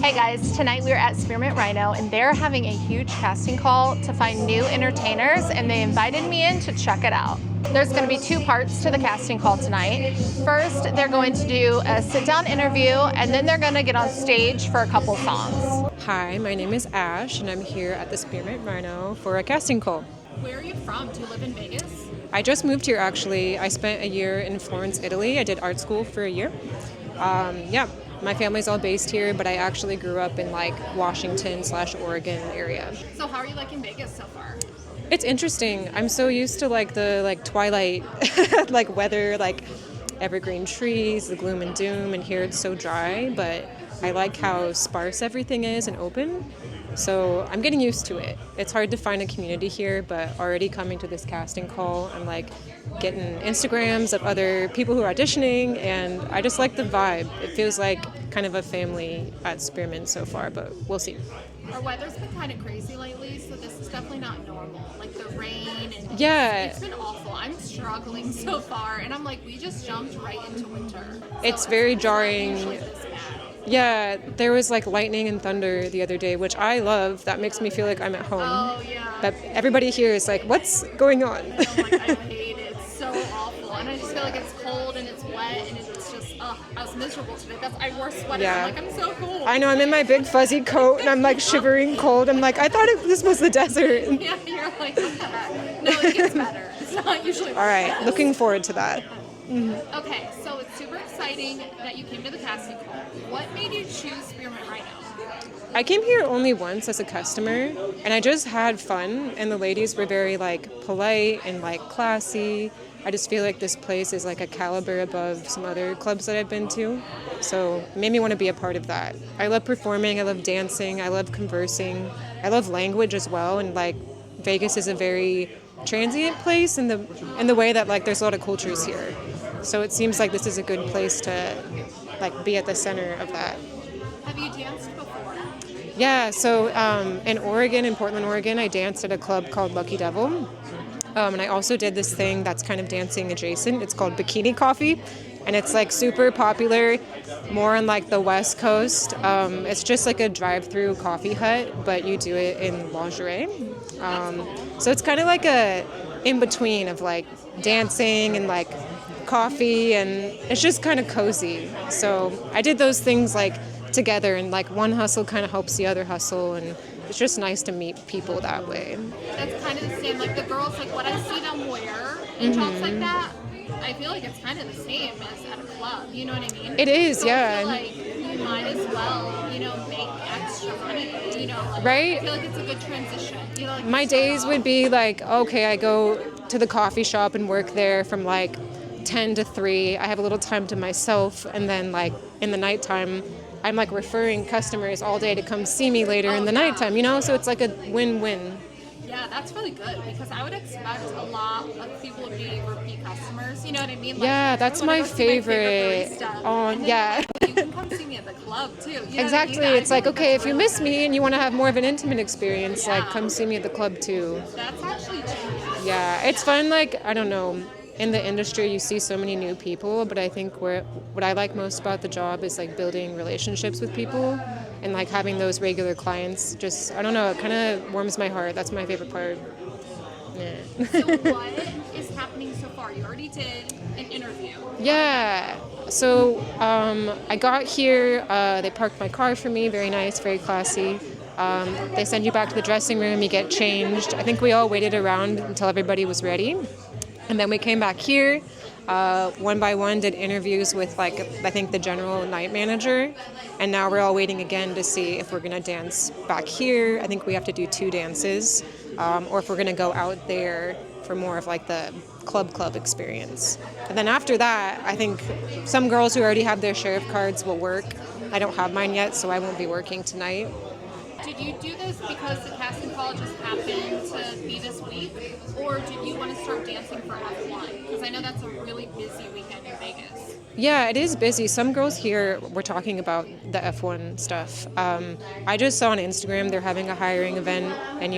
Hey guys, tonight we're at Spearmint Rhino and they're having a huge casting call to find new entertainers and they invited me in to check it out. There's going to be two parts to the casting call tonight. First, they're going to do a sit-down interview and then they're going to get on stage for a couple songs. Hi, my name is Ashe and I'm here at the Spearmint Rhino for a casting call. Where are you from? Do you live in Vegas? I just moved here actually. I spent a year in Florence, Italy. I did art school for a year. My family's all based here, but I actually grew up in like Washington/Oregon area. So how are you liking Vegas so far? It's interesting. I'm so used to the twilight like weather, like evergreen trees, the gloom and doom, and here it's so dry, but I like how sparse everything is and open. So I'm getting used to it. It's hard to find a community here, but already coming to this casting call, I'm like getting Instagrams of other people who are auditioning, and I just like the vibe. It feels like kind of a family at Spearmint so far, but we'll see. Our weather's been kind of crazy lately, so this is definitely not normal. Like the rain and it's been awful. I'm struggling so far, and I'm like, we just jumped right into winter. It's very jarring. Yeah, there was like lightning and thunder the other day, which I love. That makes me feel like I'm at home. Oh, yeah. But everybody here is like, what's going on? I hate it. It's so awful. And I just feel like it's cold and it's wet and it's just, I was miserable today. I wore a sweater. Yeah. I'm like, I'm so cold. I know, I'm in my big fuzzy coat and I'm like shivering cold. I'm like, I thought this was the desert. Yeah, you're like, what the heck? No, it gets better. It's not usually All right, looking forward to that. Mm-hmm. Okay, so it's super exciting that you came to the casting call. What made you choose Spearmint Rhino? I came here only once as a customer, and I just had fun, and the ladies were very like polite and like classy. I just feel like this place is like a caliber above some other clubs that I've been to, so it made me want to be a part of that. I love performing, I love dancing, I love conversing, I love language as well, and like Vegas is a very transient place in the way that like there's a lot of cultures here. So it seems like this is a good place to like be at the center of that. Have you danced before? Yeah, so in Oregon, in Portland, Oregon, I danced at a club called Lucky Devil. And I also did this thing that's kind of dancing adjacent. It's called Bikini Coffee. And it's like super popular, more on like the West Coast. It's just like a drive-through coffee hut, but you do it in lingerie. So it's kind of like a in-between of like dancing and like coffee, and it's just kind of cozy. So I did those things like together, and like one hustle kind of helps the other hustle, and it's just nice to meet people that way. That's kind of the same, like the girls, like what I see them wear in jobs like that, I feel like it's kind of the same as at a club, you know what I mean? It is, so yeah. I feel like you might as well, make extra money, like, right? I feel like it's a good transition. Like my days would be like, okay, I go to the coffee shop and work there from like 10 to 3. I have a little time to myself, and then like in the nighttime I'm like referring customers all day to come see me later in the nighttime, so it's like a win-win. Yeah, that's really good, because I would expect a lot of people to be repeat customers, you know what I mean? Like, yeah, that's my favorite. Oh, yeah. You can come see me at the club too. Exactly. It's like, okay, if you miss me and you want to have more of an intimate experience, like come see me at the club too. That's actually genius. Yeah, it's fun. Like, I don't know, in the industry you see so many new people, but I think what I like most about the job is like building relationships with people and like having those regular clients. Just, I don't know, it kind of warms my heart. That's my favorite part. Yeah. So what is happening so far? You already did an interview. Yeah. So I got here, they parked my car for me, very nice, very classy. They send you back to the dressing room, you get changed. I think we all waited around until everybody was ready. And then we came back here, one by one, did interviews with I think the general night manager. And now we're all waiting again to see if we're going to dance back here. I think we have to do 2 dances, or if we're going to go out there for more of like the club experience. And then after that, I think some girls who already have their sheriff cards will work. I don't have mine yet, so I won't be working tonight. Did you do this because the casting call just happened to be this week, or did you want to start dancing for F1? Because I know that's a really busy weekend in Vegas. Yeah, it is busy. Some girls here were talking about the F1 stuff. I just saw on Instagram they're having a hiring event, and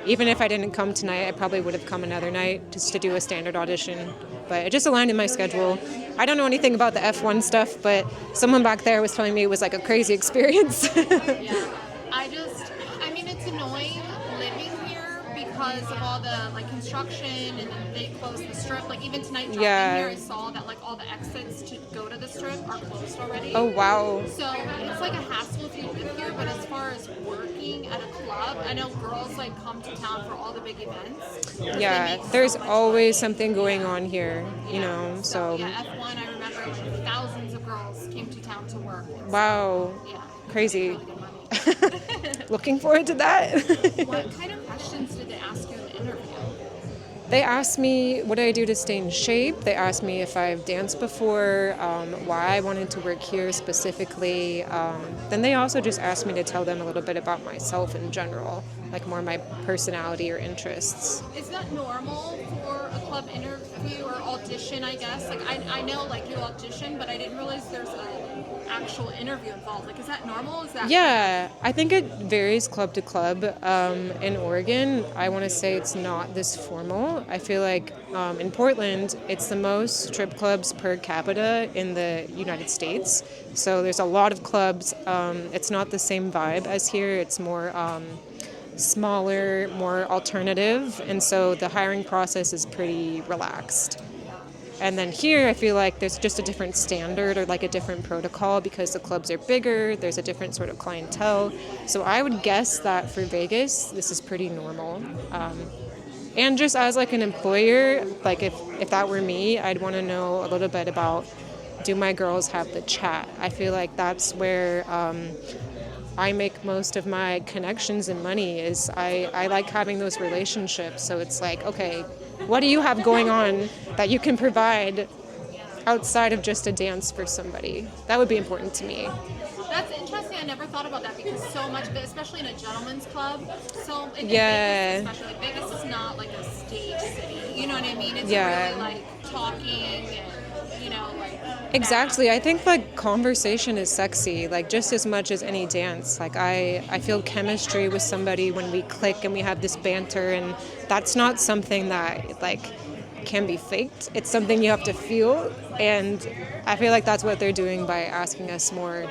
even if I didn't come tonight, I probably would have come another night just to do a standard audition. But it just aligned in my schedule. I don't know anything about the F1 stuff, but someone back there was telling me it was like a crazy experience. Yeah. I mean, it's annoying living here because of all the like construction and then they closed the strip. Like even tonight driving here, I saw that like all the exits to go to the strip are closed already. Oh, wow. So it's like a hassle if you live here, but as far as working at a club, I know girls like come to town for all the big events. Yeah, there's always something going on here, you know, so. Yeah, F1, I remember like, thousands of girls came to town to work. Wow. Yeah. Crazy. Really good money. Looking forward to that. What kind of questions did they ask you in the interview? They asked me what I do to stay in shape. They asked me if I've danced before, why I wanted to work here specifically. Then they also just asked me to tell them a little bit about myself in general, like more my personality or interests. Is that normal for a club interview or audition, I guess? Like, I know, like, you audition, but I didn't realize there's an actual interview involved. Like, is that normal? Is that... Yeah, I think it varies club to club. In Oregon, I want to say it's not this formal. I feel like in Portland, it's the most strip clubs per capita in the United States. So there's a lot of clubs. It's not the same vibe as here. It's more smaller, more alternative. And so the hiring process is pretty relaxed. And then here, I feel like there's just a different standard or like a different protocol because the clubs are bigger. There's a different sort of clientele. So I would guess that for Vegas, this is pretty normal. And just as like an employer, like if that were me, I'd want to know a little bit about, do my girls have the chat? I feel like that's where I make most of my connections and money is I like having those relationships. So it's like, okay, what do you have going on that you can provide outside of just a dance for somebody? That would be important to me. That's interesting. I never thought about that because so much, especially in a gentleman's club, so in Yeah. Vegas, especially Vegas is not like a stage city. You know what I mean? It's Yeah. really like talking and, you know, like... Exactly. I think like conversation is sexy, like just as much as any dance. Like I feel chemistry with somebody when we click and we have this banter, and that's not something that like can be faked. It's something you have to feel, and I feel like that's what they're doing by asking us more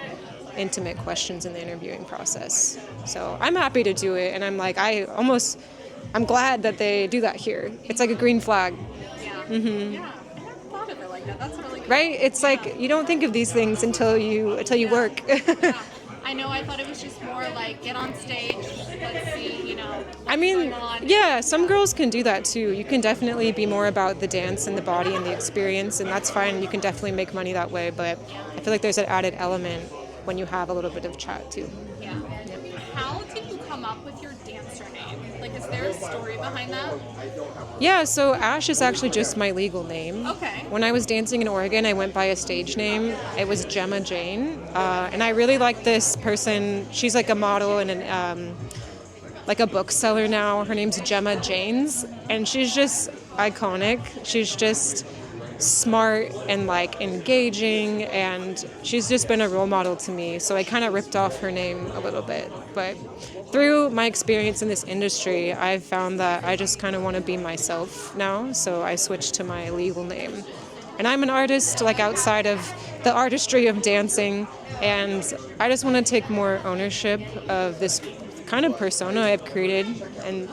intimate questions in the interviewing process. So I'm happy to do it, and I'm like I'm glad that they do that here. It's like a green flag. Yeah. Mm-hmm. Yeah. I never thought of it like that. That's really good. Right? It's like you don't think of these things until you work. Yeah. I know, I thought it was just more like get on stage, let's see, you know, I mean, yeah, some girls can do that too. You can definitely be more about the dance and the body and the experience, and that's fine. You can definitely make money that way, but I feel like there's an added element when you have a little bit of chat too. Yeah. How did you come up with your dancer name? Like, is there a story behind that? Yeah, so Ashe is actually just my legal name. Okay. When I was dancing in Oregon, I went by a stage name. It was Gemma Jane, and I really like this person. She's like a model and like a bookseller now. Her name's Gemma Janes, and she's just iconic. She's just smart and like engaging, and she's just been a role model to me. So I kind of ripped off her name a little bit, but through my experience in this industry, I've found that I just kind of want to be myself now, so I switched to my legal name. And I'm an artist, like outside of the artistry of dancing, and I just want to take more ownership of this kind of persona I've created, and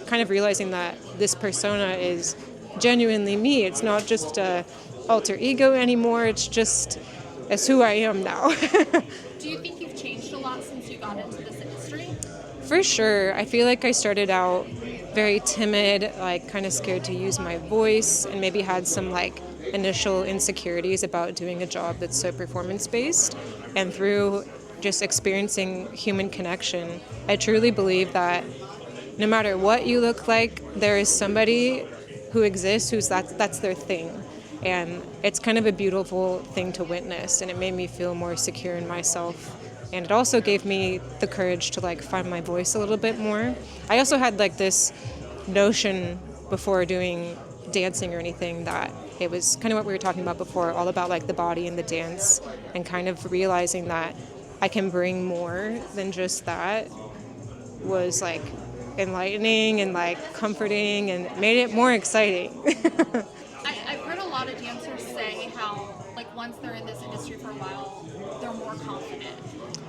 kind of realizing that this persona is genuinely me. It's not just a alter ego anymore, it's who I am now. Do you think you've changed a lot since you got into this industry? For sure. I feel like I started out very timid, like kind of scared to use my voice, and maybe had some like initial insecurities about doing a job that's so performance-based. And through just experiencing human connection, I truly believe that no matter what you look like, there is somebody who exists who's that's their thing. And it's kind of a beautiful thing to witness, and it made me feel more secure in myself. And it also gave me the courage to like find my voice a little bit more. I also had like this notion before doing dancing or anything that it was kind of what we were talking about before, all about like the body and the dance, and kind of realizing that I can bring more than just that was like enlightening and like comforting and made it more exciting. I've heard a lot of dancers say how once they're in this industry for a while, they're more confident.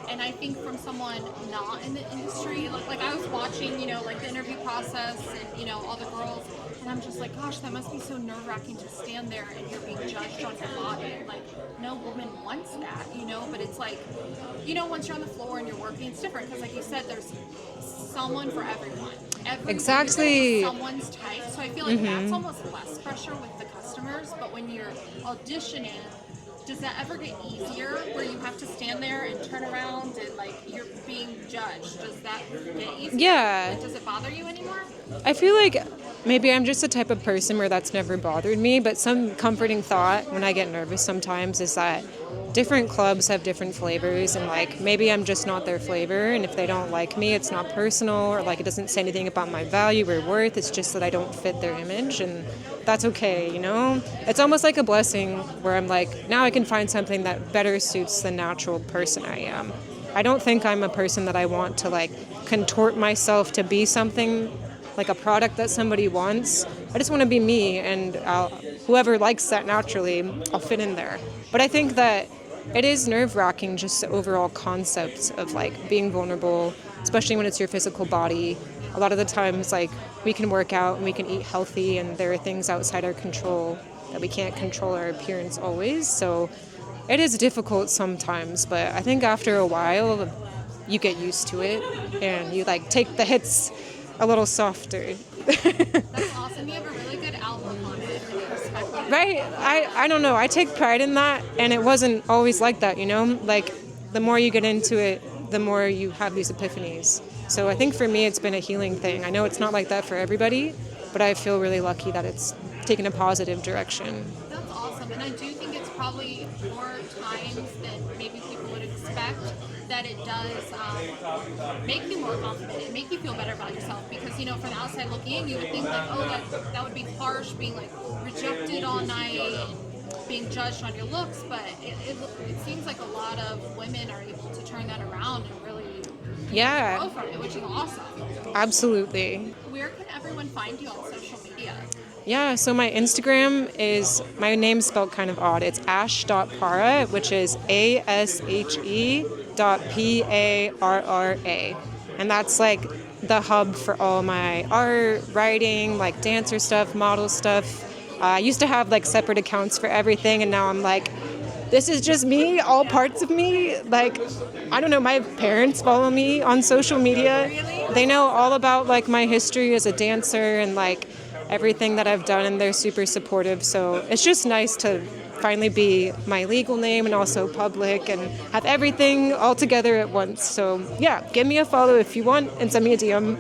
And I think from someone not in the industry, like I was watching, you know, like the interview process and, you know, all the girls, and I'm just like, gosh, that must be so nerve-wracking to stand there and you're being judged on your body. Like, no woman wants that, you know, but it's like, you know, once you're on the floor and you're working, it's different because, like you said, there's someone for everyone. Exactly. Someone's type. So I feel like that's almost less pressure with the customers, but when you're auditioning, does that ever get easier where you have to stand there and turn around and like you're being judged? Does that get easier? Yeah. Like, does it bother you anymore? I feel like maybe I'm just the type of person where that's never bothered me, but some comforting thought when I get nervous sometimes is that different clubs have different flavors, and like maybe I'm just not their flavor, and if they don't like me, it's not personal, or like it doesn't say anything about my value or worth, it's just that I don't fit their image, and that's okay, you know? It's almost like a blessing where I'm like, now I can find something that better suits the natural person I am. I don't think I'm a person that I want to like contort myself to be something like a product that somebody wants. I just want to be me, and whoever likes that naturally, I'll fit in there. But I think that it is nerve-wracking, just the overall concept of like being vulnerable, especially when it's your physical body. A lot of the times, like, we can work out and we can eat healthy, and there are things outside our control that we can't control our appearance always. So it is difficult sometimes, but I think after a while, you get used to it and you like take the hits a little softer. That's awesome. You have a really good outlook on it. Right? I don't know. I take pride in that, and it wasn't always like that, you know? Like, the more you get into it, the more you have these epiphanies. So I think for me, it's been a healing thing. I know it's not like that for everybody, but I feel really lucky that it's taken a positive direction. That's awesome. And I do think it's probably more times than maybe people would expect that it does make you more confident and make you feel better about yourself, because, you know, from the outside looking in, you would think like, oh, that would be harsh, being like rejected all night and being judged on your looks, but it seems like a lot of women are able to turn that around and really grow from it, which is awesome. Absolutely. Where can everyone find you on social media? Yeah, so my Instagram is, my name's spelled kind of odd. It's ashe.para, which is ASHE.PARRA. And that's like the hub for all my art, writing, like dancer stuff, model stuff. I used to have like separate accounts for everything, and now I'm like, this is just me, all parts of me. Like, I don't know, my parents follow me on social media. Really? They know all about like my history as a dancer and like everything that I've done, and they're super supportive. So it's just nice to finally be my legal name and also public and have everything all together at once. So yeah, give me a follow if you want and send me a DM.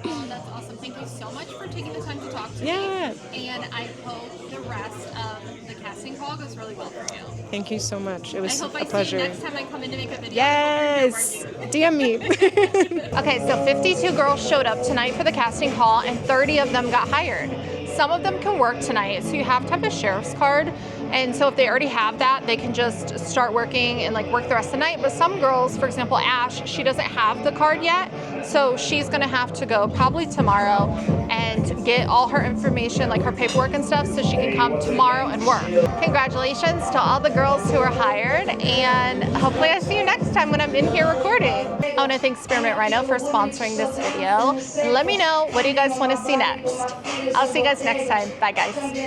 Oh, that's awesome. Thank you so much for taking the time to talk to me. Yeah. And I hope the rest of the casting call goes really well for you. Thank you so much. It was I hope a I pleasure. see you next time I come in to make a video. Yes. DM me. Okay, so 52 girls showed up tonight for the casting call, and 30 of them got hired. Some of them can work tonight, so you have to have a sheriff's card. And so if they already have that, they can just start working and like work the rest of the night. But some girls, for example, Ashe, she doesn't have the card yet. So she's gonna have to go probably tomorrow and get all her information, like her paperwork and stuff, so she can come tomorrow and work. Congratulations to all the girls who are hired, and hopefully I see you next time when I'm in here recording. I wanna thank Spearmint Rhino for sponsoring this video. Let me know, what do you guys wanna see next? I'll see you guys next time. Bye guys.